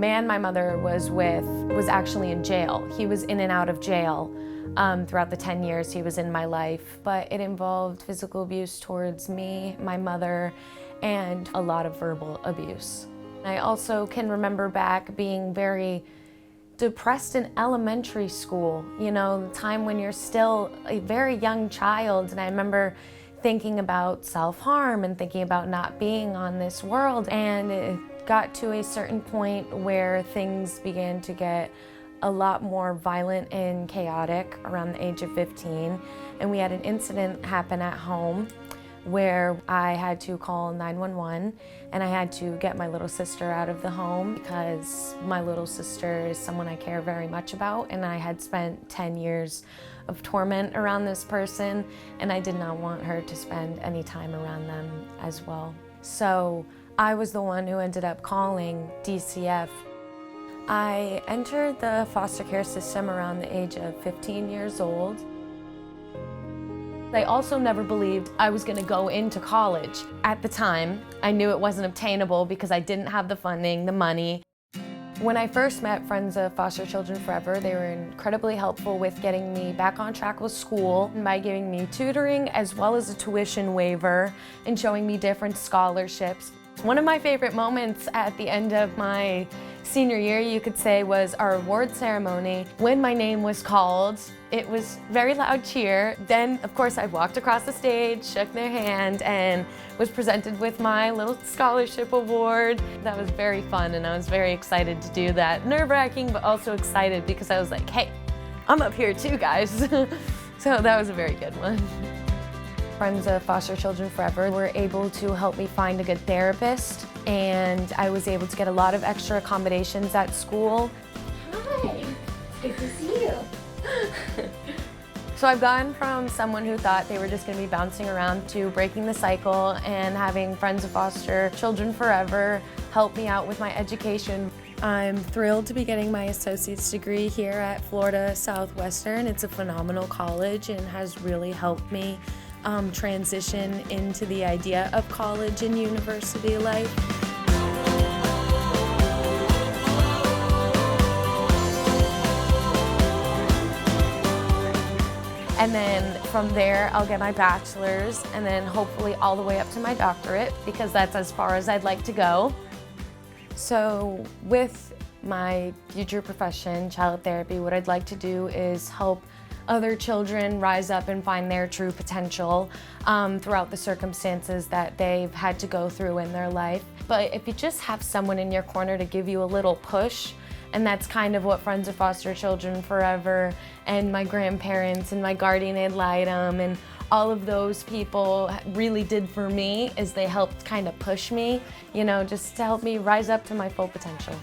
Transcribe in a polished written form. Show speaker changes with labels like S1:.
S1: man my mother was with was actually in jail. He was in and out of jail throughout the 10 years he was in my life, but it involved physical abuse towards me, my mother, and a lot of verbal abuse. I also can remember back being very depressed in elementary school, you know, the time when you're still a very young child, and I remember thinking about self-harm and thinking about not being on this world, and it got to a certain point where things began to get a lot more violent and chaotic around the age of 15, and we had an incident happen at home where I had to call 911 and I had to get my little sister out of the home because my little sister is someone I care very much about, and I had spent 10 years of torment around this person, and I did not want her to spend any time around them as well. So I was the one who ended up calling DCF. I entered the foster care system around the age of 15 years old. I also never believed I was going to go into college. At the time, I knew it wasn't obtainable because I didn't have the funding, the money. When I first met Friends of Foster Children Forever, they were incredibly helpful with getting me back on track with school by giving me tutoring as well as a tuition waiver and showing me different scholarships. One of my favorite moments at the end of my senior year, you could say, was our award ceremony. When my name was called, it was very loud cheer. Then, of course, I walked across the stage, shook their hand, and was presented with my little scholarship award. That was very fun, and I was very excited to do that. Nerve-wracking, but also excited because I was like, hey, I'm up here too, guys. So that was a very good one. Friends of Foster Children Forever were able to help me find a good therapist, and I was able to get a lot of extra accommodations at school.
S2: Hi, good to see you.
S1: So I've gone from someone who thought they were just going to be bouncing around to breaking the cycle and having Friends of Foster Children Forever help me out with my education. I'm thrilled to be getting my associate's degree here at Florida Southwestern. It's a phenomenal college and has really helped me transition into the idea of college and university life. And then from there, I'll get my bachelor's, and then hopefully all the way up to my doctorate, because that's as far as I'd like to go. So with my future profession, child therapy, what I'd like to do is help other children rise up and find their true potential throughout the circumstances that they've had to go through in their life. But if you just have someone in your corner to give you a little push, and that's kind of what Friends of Foster Children Forever and my grandparents and my guardian ad litem and all of those people really did for me, is they helped kind of push me, you know, just to help me rise up to my full potential.